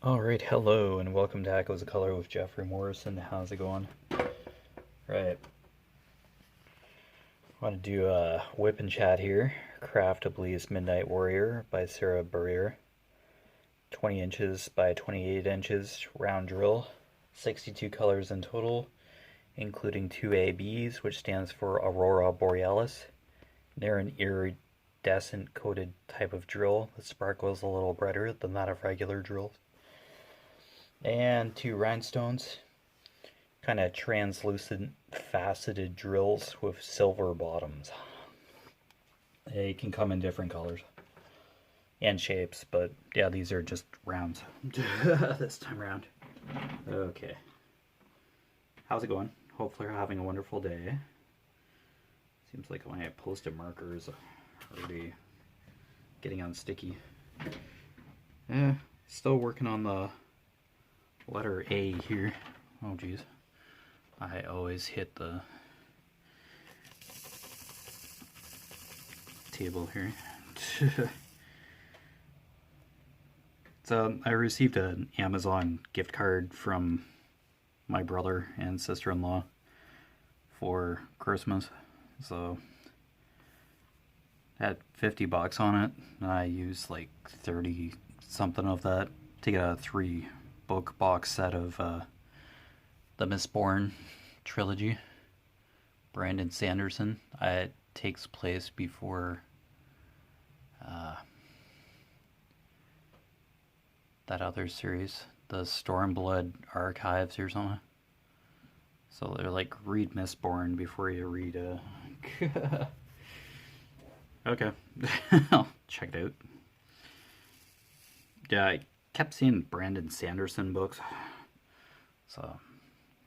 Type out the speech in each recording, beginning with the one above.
Alright, hello and welcome to Echoes of Color with Jeffery Morrison. How's it going? Right. I want to do a whip and chat here. Craftably's Midnight Warrior by Sarah Barrier. 20 inches by 28 inches round drill. 62 colors in total, including 2 ABs, which stands for Aurora Borealis. They're an iridescent coated type of drill that sparkles a little brighter than that of regular drills. And 2 rhinestones, kind of translucent faceted drills with silver bottoms. They can come in different colors and shapes, but yeah, these are just rounds this time around. Okay, how's it going? Hopefully you're having a wonderful day. Seems like my post-it markers are already getting unsticky. Still working on the letter A here. Oh geez, I always hit the table here. So I received an Amazon gift card from my brother and sister-in-law for Christmas. So it had 50 bucks on it, and I used like 30 something of that to get a 3-book box set of the Mistborn trilogy. Brandon Sanderson. It takes place before that other series, the Stormblood Archives or something. So they're like, read Mistborn before you read Okay. I'll check it out. Yeah, I kept seeing Brandon Sanderson books, so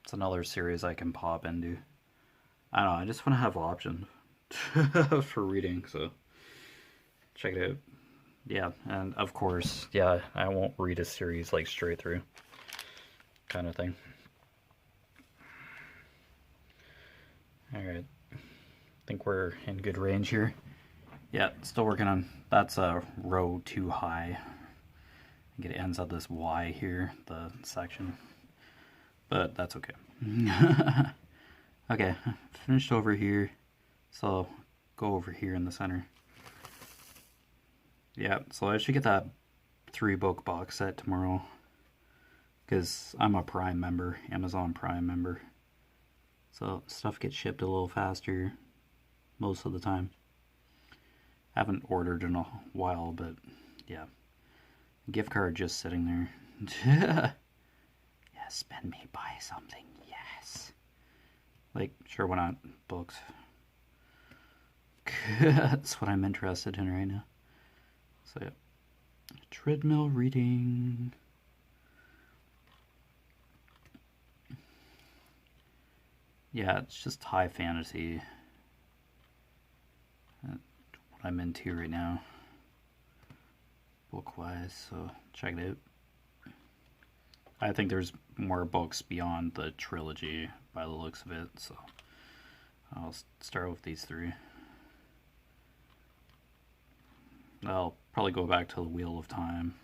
it's another series I can pop into. I don't know, I just want to have options for reading, so check it out. Yeah, and of course, yeah, I won't read a series like straight through kind of thing. Alright, I think we're in good range here. Yeah, still working on, that's a row too high. I think it ends at this Y here, the section, but that's okay. Okay, finished over here, so go over here in the center. Yeah, so I should get that 3-book box set tomorrow, because I'm a Prime member, Amazon Prime member, so stuff gets shipped a little faster most of the time. I haven't ordered in a while, but yeah, gift card just sitting there. Yeah, spend me, buy something, yes. Like, sure, why not? Books. That's what I'm interested in right now. So yeah, treadmill reading. Yeah, it's just high fantasy. What I'm into right now, book-wise, so check it out. I think there's more books beyond the trilogy by the looks of it, so I'll start with these 3. I'll probably go back to the Wheel of Time,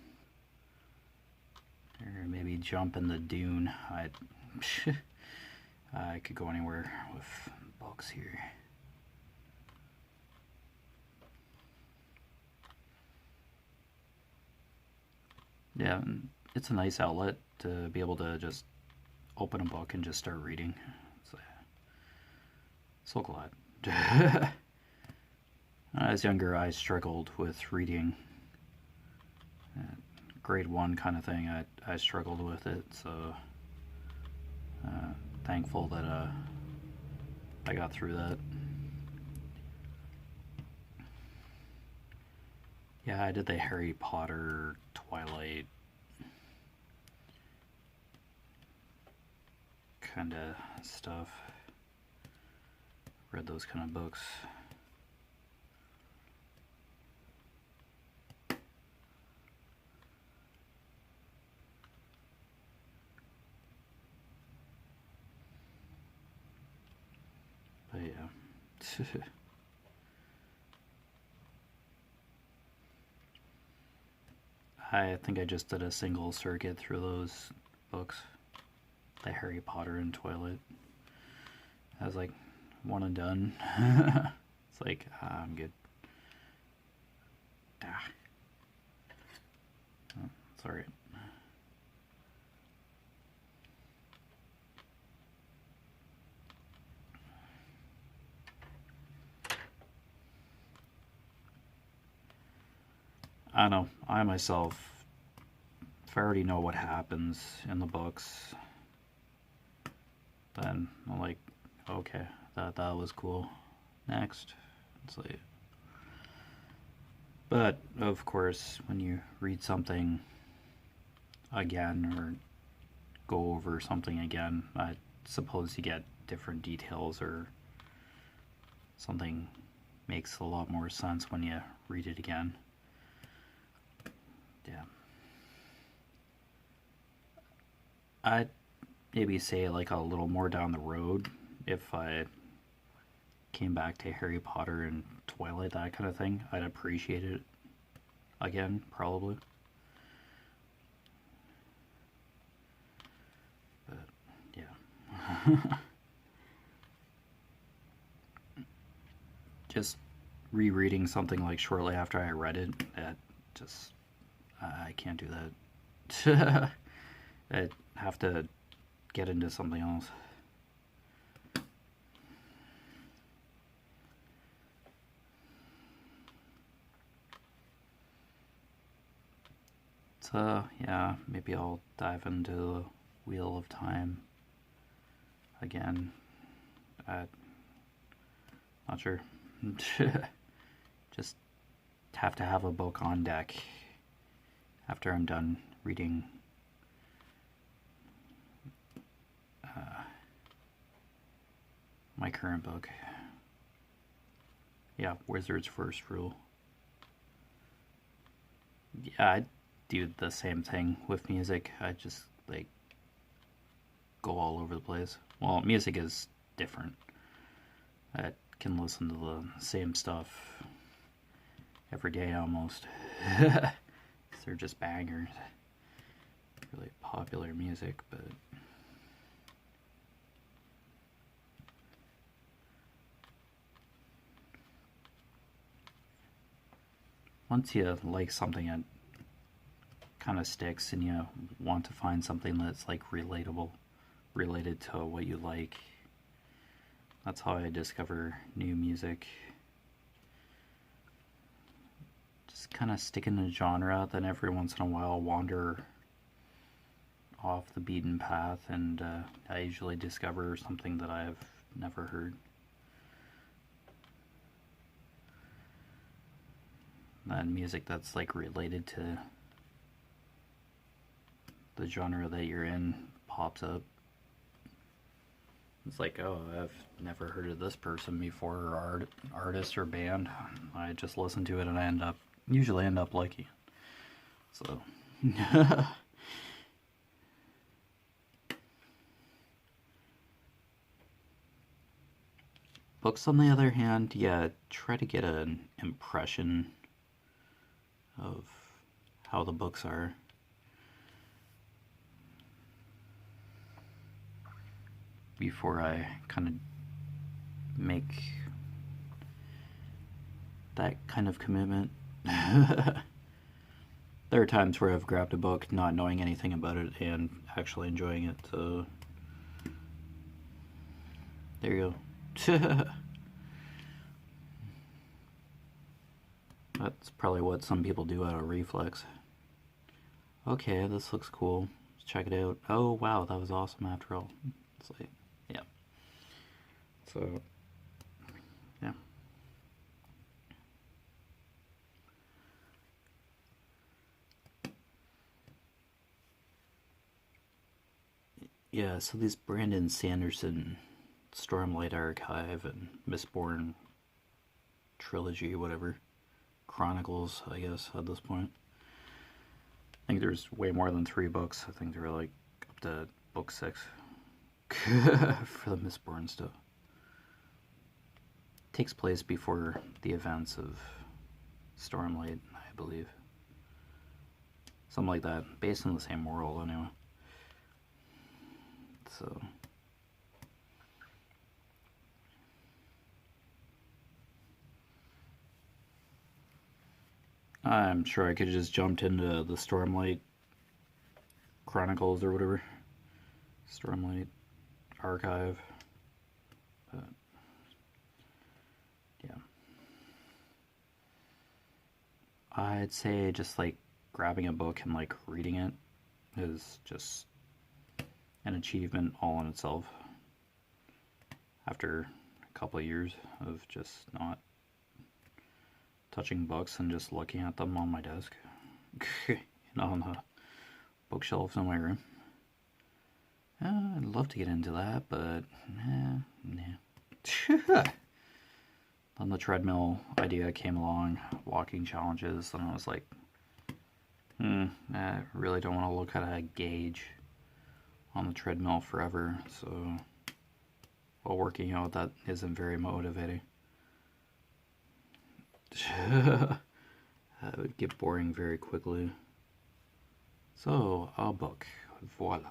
or maybe jump in the Dune. I could go anywhere with books here. Yeah, it's a nice outlet to be able to just open a book and just start reading. So glad. As younger, I struggled with reading. Grade 1 kind of thing, I struggled with it, so thankful that I got through that. Yeah, I did the Harry Potter, Twilight kind of stuff. Read those kind of books. But yeah. I think I just did a single circuit through those books. The Harry Potter and Twilight. I was like, one and done. It's like, I'm good. Oh, it's alright. I don't know. I myself, if I already know what happens in the books, then I'm like, okay, that was cool. Next. It's like, but of course, when you read something again or go over something again, I suppose you get different details or something makes a lot more sense when you read it again. Yeah. I'd maybe say like a little more down the road if I came back to Harry Potter and Twilight, that kind of thing, I'd appreciate it again, probably. But yeah. Just rereading something like shortly after I read it, that just I can't do that. I'd have to get into something else. So yeah, maybe I'll dive into the Wheel of Time again. Not sure. Just have to have a book on deck after I'm done reading my current book. Yeah, Wizard's First Rule. Yeah, I do the same thing with music. I just like go all over the place. Well, music is different. I can listen to the same stuff every day almost. They're just bangers. Really popular music, but once you like something, it kind of sticks and you want to find something that's like relatable, related to what you like. That's how I discover new music. Just kind of stick in a genre, then every once in a while wander off the beaten path, and I usually discover something that I've never heard. And music that's like related to the genre that you're in pops up. It's like, oh, I've never heard of this person before, or artist or band. I just listen to it and I usually end up liking it. So books, on the other hand, yeah, try to get an impression of how the books are. Before I kind of make that kind of commitment. There are times where I've grabbed a book not knowing anything about it and actually enjoying it, so there you go. That's probably what some people do out of reflex. Okay, this looks cool. Let's check it out. Oh wow, that was awesome after all. It's like, yeah. So, yeah. Yeah, so these Brandon Sanderson Stormlight Archive and Mistborn trilogy, whatever, Chronicles, I guess, at this point. I think there's way more than 3 books. I think they're like up to book 6 for the Mistborn stuff. Takes place before the events of Stormlight, I believe. Something like that, based in the same world anyway. So I'm sure I could have just jumped into the Stormlight Chronicles or whatever. Stormlight Archive. But yeah. I'd say just like grabbing a book and like reading it is just an achievement all in itself. After a couple of years of just not touching books and just looking at them on my desk, on the bookshelves in my room. I'd love to get into that, but nah. Then the treadmill idea came along, walking challenges, and I was like, I really don't want to look at a gauge on the treadmill forever, so while working out, that isn't very motivating. That would get boring very quickly. So, a book. Voila.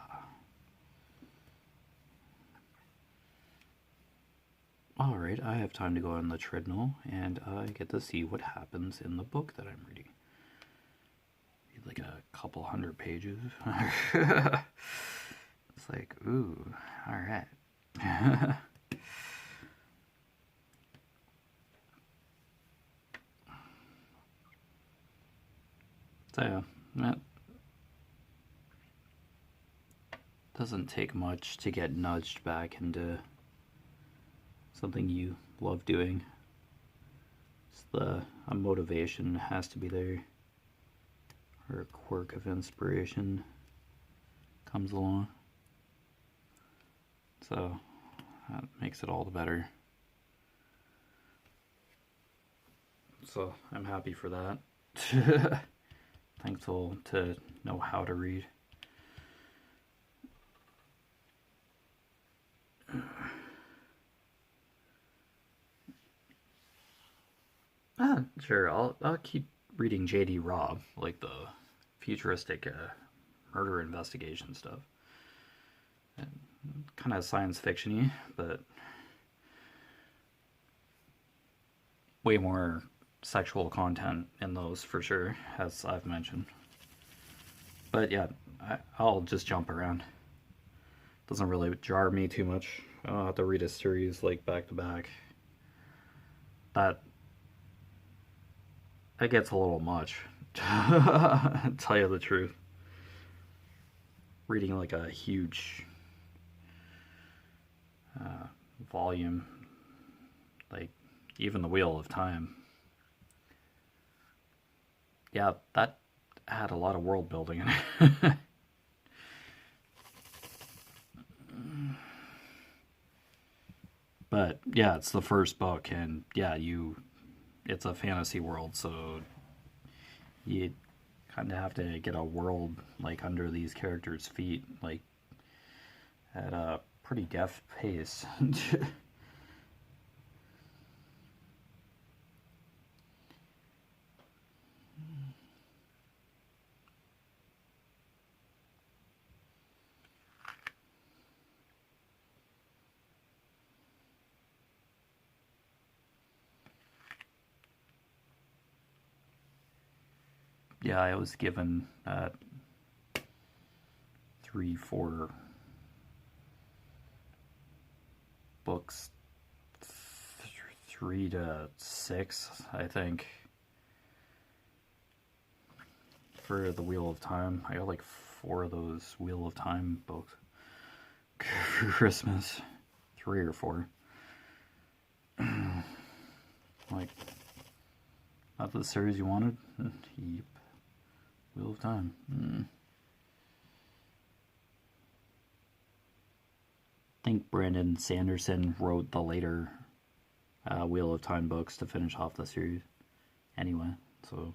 Alright, I have time to go on the treadmill, and I get to see what happens in the book that I'm reading. Read like a couple hundred pages. It's like, ooh, alright. So yeah, that doesn't take much to get nudged back into something you love doing. It's a motivation has to be there, or a quirk of inspiration comes along. So that makes it all the better. So I'm happy for that. Thankful to know how to read. Sure, I'll keep reading J.D. Robb, like the futuristic murder investigation stuff. Kind of science fiction-y, but way more sexual content in those for sure, as I've mentioned. But yeah, I'll just jump around. Doesn't really jar me too much. I don't have to read a series like back to back. That gets a little much. Tell you the truth. Reading like a huge volume, like even the Wheel of Time. Yeah, that had a lot of world building in it. But yeah, it's the first book, and yeah, it's a fantasy world, so you kind of have to get a world like under these characters' feet, like at a pretty deft pace. Yeah, I was given 3-4 books, 3 to 6, I think, for the Wheel of Time. I got like 4 of those Wheel of Time books for Christmas. 3 or 4. Like, not the series you wanted? Yep. Wheel of Time. I think Brandon Sanderson wrote the later Wheel of Time books to finish off the series. Anyway, so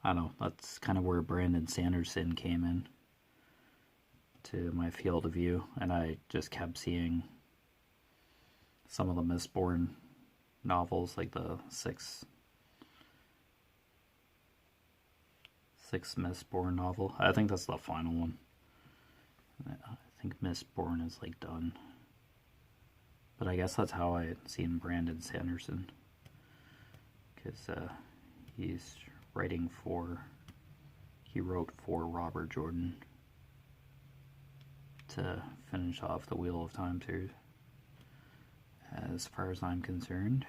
I don't know. That's kind of where Brandon Sanderson came in to my field of view, and I just kept seeing some of the Mistborn novels, like the 6th Mistborn novel. I think that's the final one. I think Mistborn is like done. But I guess that's how I seen Brandon Sanderson. Because he's writing for... He wrote for Robert Jordan to finish off the Wheel of Time series. As far as I'm concerned.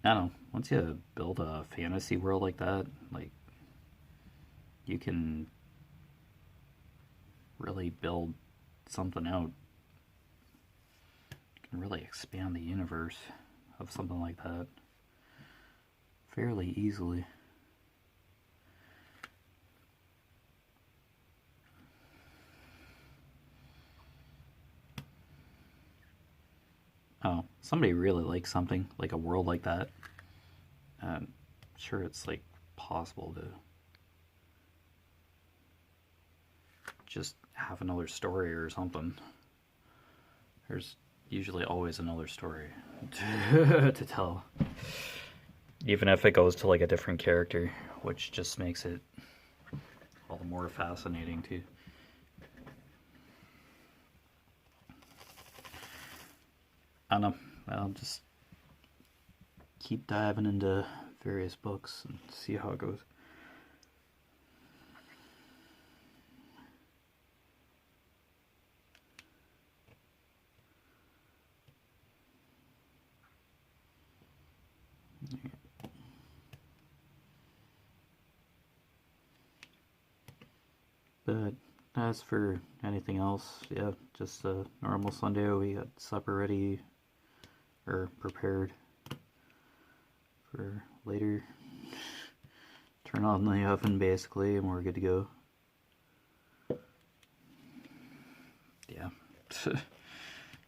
I don't know, once you build a fantasy world like that, like, you can really build something out. You can really expand the universe of something like that fairly easily. Oh, somebody really likes something, like a world like that. I'm sure it's like possible to just have another story or something. There's usually always another story to tell. Even if it goes to like a different character, which just makes it all the more fascinating too. I don't know, I'll just keep diving into various books and see how it goes. But as for anything else, yeah, just a normal Sunday. We got supper ready, or prepared for later. Turn on the oven basically, and we're good to go. Yeah,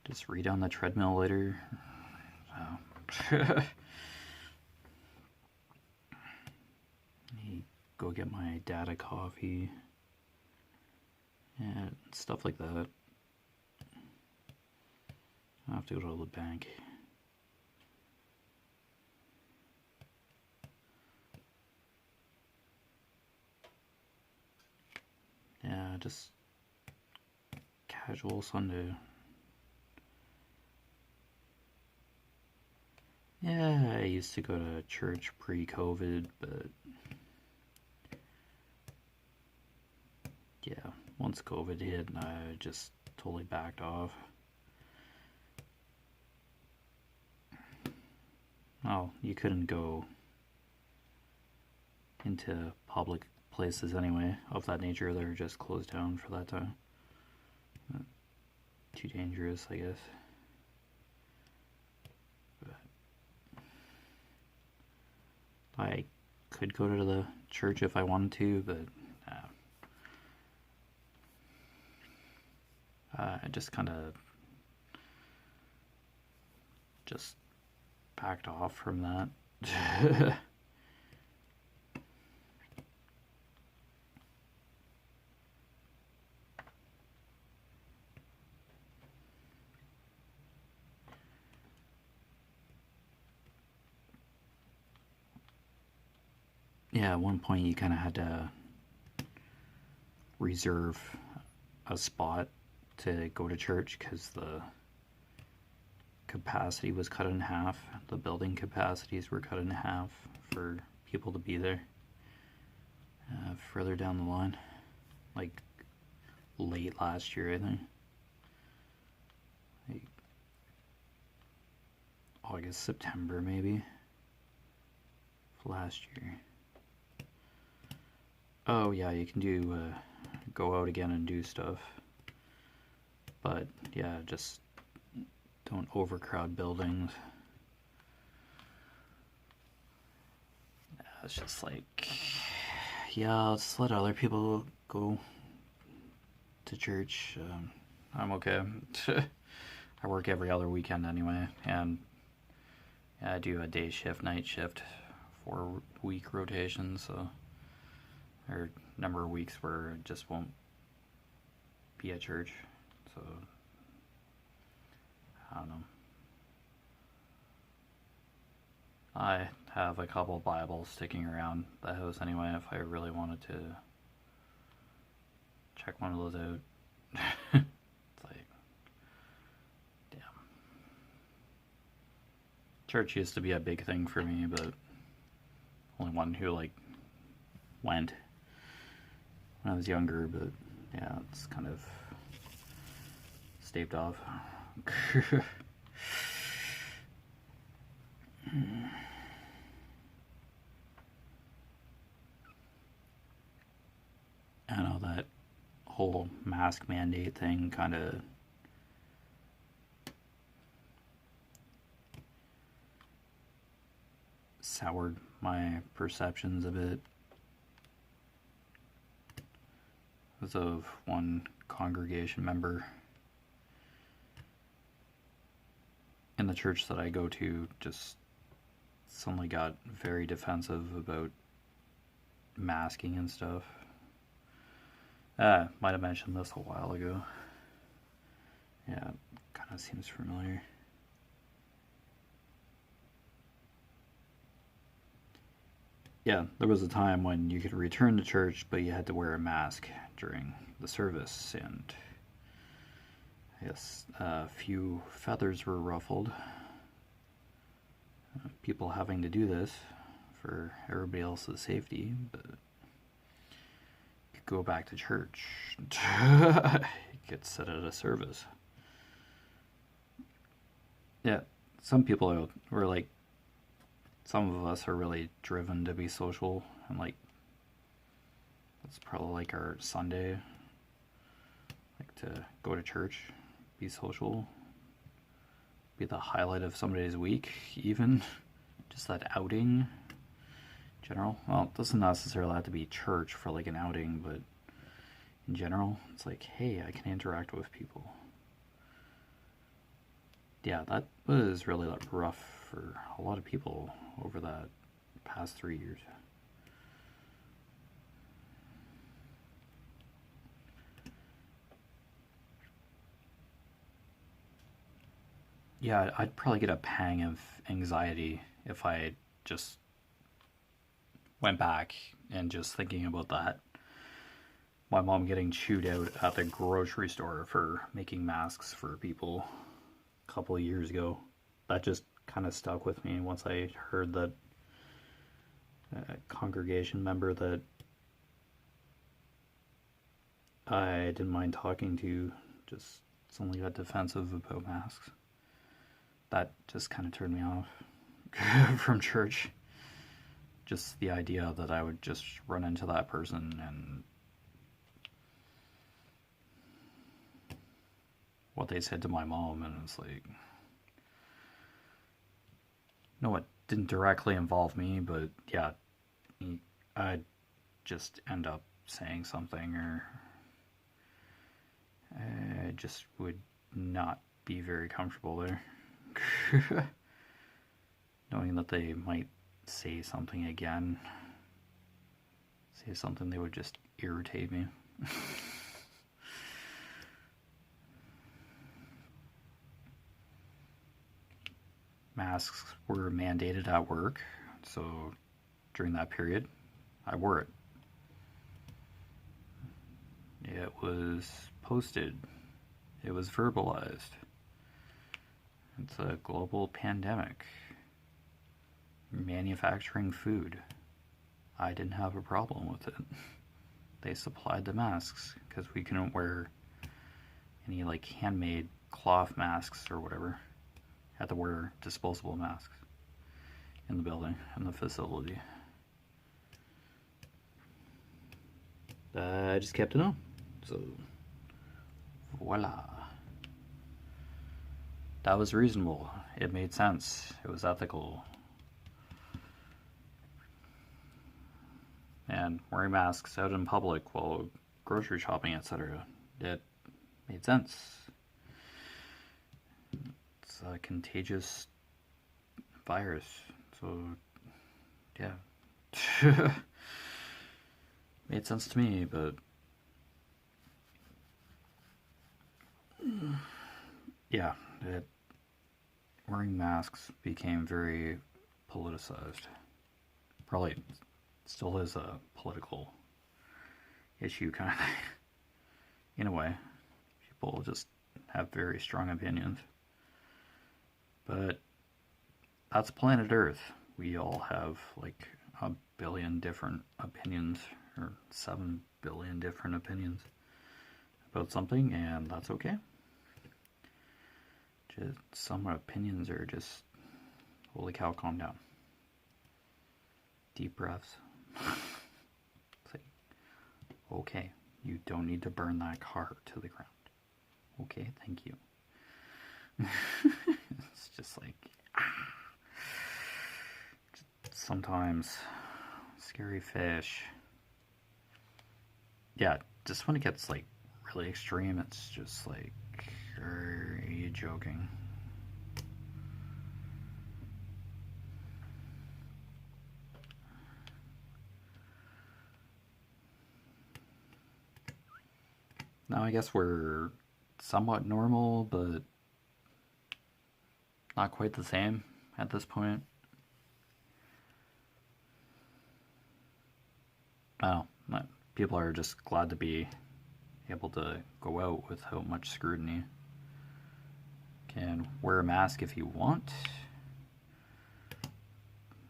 just read on the treadmill later. Go get my dad a coffee. And stuff like that. I have to go to the bank. Yeah, just casual Sunday. Yeah, I used to go to church pre-COVID, but yeah, once COVID hit, I just totally backed off. Oh, you couldn't go into public places anyway of that nature. They were just closed down for that time. Too dangerous, I guess. But I could go to the church if I wanted to, but I just kind of just backed off from that. Yeah, at one point you kind of had to reserve a spot to go to church because the capacity was cut in half. The building capacities were cut in half for people to be there further down the line. Like late last year, I think. Like August, September maybe. Last year. Oh yeah, you can do go out again and do stuff. But yeah, just don't overcrowd buildings. It's just like, yeah, I'll just let other people go to church. I'm okay. I work every other weekend anyway, and yeah, I do a day shift, night shift, 4-week rotation, so there are a number of weeks where I just won't be at church. So, I don't know. I have a couple Bibles sticking around the house anyway if I really wanted to check one of those out. It's like, damn. Church used to be a big thing for me, but only one who like went when I was younger, but yeah, it's kind of staved off. I know that whole mask mandate thing kind of soured my perceptions a bit. As of one congregation member in the church that I go to just suddenly got very defensive about masking and stuff. Might have mentioned this a while ago. Yeah, it kind of seems familiar. Yeah, there was a time when you could return to church, but you had to wear a mask during the service, and I guess a few feathers were ruffled. People having to do this for everybody else's safety, but you could go back to church. You could sit at a service. Yeah, some people were like, some of us are really driven to be social, and like, that's probably like our Sunday, like to go to church, be social, be the highlight of somebody's week, even just that outing in general. Well, it doesn't necessarily have to be church for like an outing, but in general, it's like, hey, I can interact with people. Yeah, that was really rough for a lot of people over that past 3 years. Yeah, I'd probably get a pang of anxiety if I just went back and just thinking about that. My mom getting chewed out at the grocery store for making masks for people a couple of years ago. That just kind of stuck with me once I heard that a congregation member that I didn't mind talking to just suddenly got defensive about masks. That just kind of turned me off from church. Just the idea that I would just run into that person and what they said to my mom, and it's like, no, it didn't directly involve me, but yeah, I'd just end up saying something, or I just would not be very comfortable there. Knowing that they might say something again, say something they would just irritate me. Masks were mandated at work, so during that period, I wore it. It was posted. It was verbalized. It's a global pandemic. Manufacturing food. I didn't have a problem with it. They supplied the masks because we couldn't wear any like handmade cloth masks or whatever. Had to wear disposable masks in the building, in the facility. I just kept it on. So, voila. That was reasonable. It made sense. It was ethical. And wearing masks out in public while grocery shopping, etc., it made sense. It's a contagious virus, so yeah. Made sense to me, but yeah, wearing masks became very politicized. Probably still is a political issue kind of thing. In a way, people just have very strong opinions. But that's planet Earth. We all have like a billion different opinions, or 7 billion different opinions about something, and that's okay. Just some opinions are just, holy cow, calm down. Deep breaths. It's like, okay, you don't need to burn that car to the ground. Okay, thank you. It's just like, sometimes scary fish. Yeah, just when it gets like really extreme, it's just like, are you joking? Now I guess we're somewhat normal, but not quite the same at this point. Oh, people are just glad to be able to go out without much scrutiny. Can wear a mask if you want.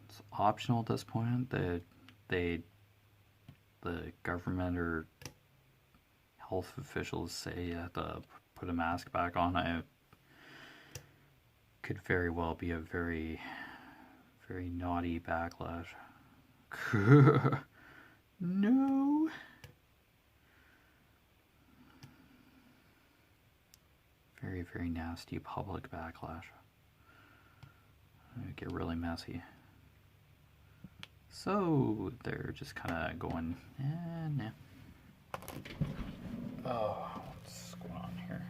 It's optional at this point. The government or health officials say you have to put a mask back on. I could very well be a very, very naughty backlash. No. Very, very nasty public backlash. It'd get really messy. So they're just kind of going, nah. Oh, what's going on here?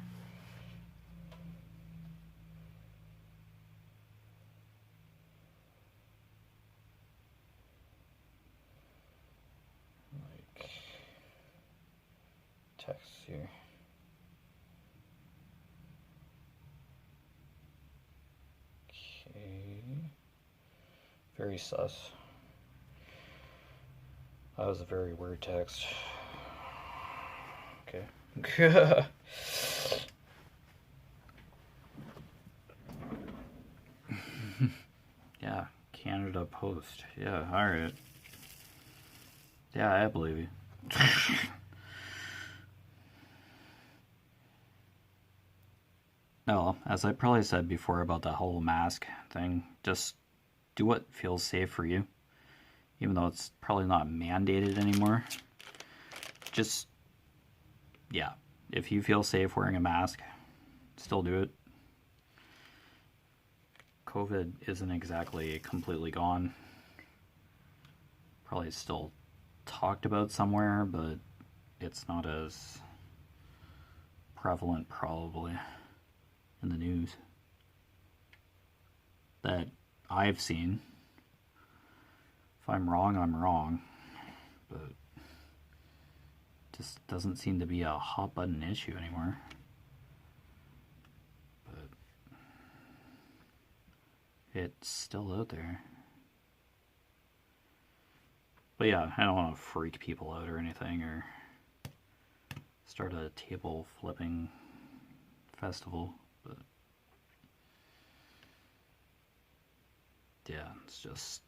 Like, text here. Okay. Very sus. That was a very weird text. Okay. Yeah, Canada Post. Yeah, alright. Yeah, I believe you. No, as I probably said before about that whole mask thing, just do what feels safe for you. Even though it's probably not mandated anymore. Just, yeah, if you feel safe wearing a mask, still do it. COVID isn't exactly completely gone. Probably still talked about somewhere, but it's not as prevalent probably in the news that I've seen. If I'm wrong, I'm wrong, but it just doesn't seem to be a hot button issue anymore. But it's still out there. But yeah, I don't want to freak people out or anything, or start a table flipping festival, but yeah, it's just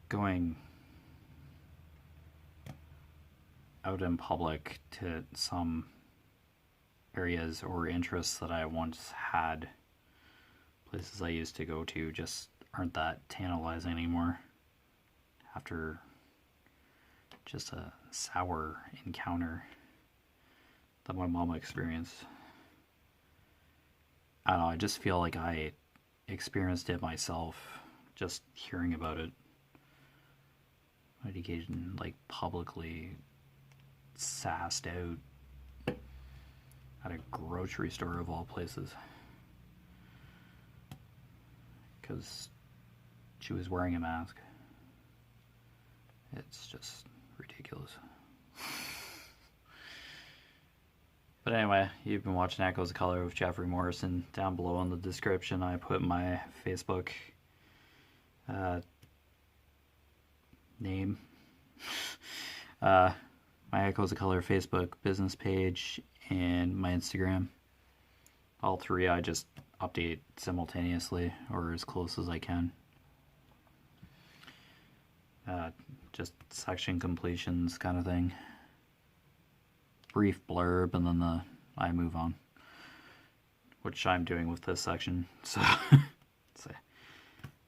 going out in public to some areas or interests that I once had. Places I used to go to just aren't that tantalizing anymore after just a sour encounter that my mom experienced. I don't know, I just feel like I experienced it myself just hearing about it. I'd getting like publicly sassed out at a grocery store of all places because she was wearing a mask. It's just ridiculous. But anyway, you've been watching Echoes of Color with Jefferey Morrison. Down below in the description, I put my Facebook name, my Echoes of Color Facebook business page, and my Instagram. All three I just update simultaneously, or as close as I can. Just section completions kind of thing. Brief blurb, and then I move on, which I'm doing with this section. So,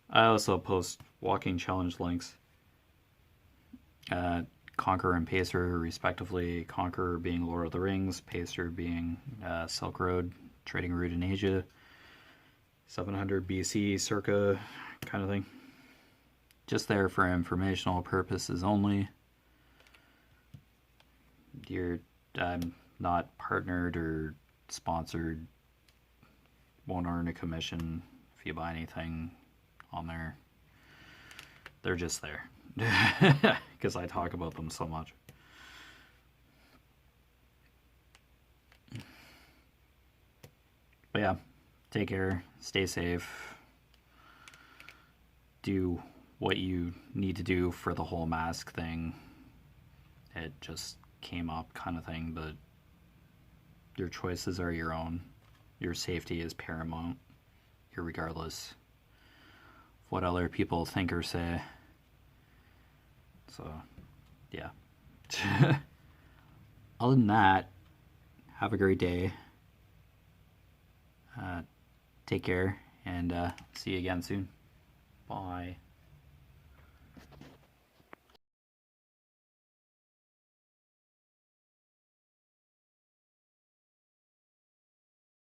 I also post walking challenge links. Conqueror and Pacer, respectively. Conqueror being Lord of the Rings, Pacer being Silk Road, trading route in Asia, 700 BC, circa kind of thing. Just there for informational purposes only. I'm not partnered or sponsored. Won't earn a commission if you buy anything on there. They're just there because I talk about them so much. But yeah, take care, stay safe, do what you need to do for the whole mask thing. It just came up kind of thing, but your choices are your own. Your safety is paramount, irregardless of what other people think or say. So, yeah. Other than that, have a great day. Take care, and see you again soon. Bye.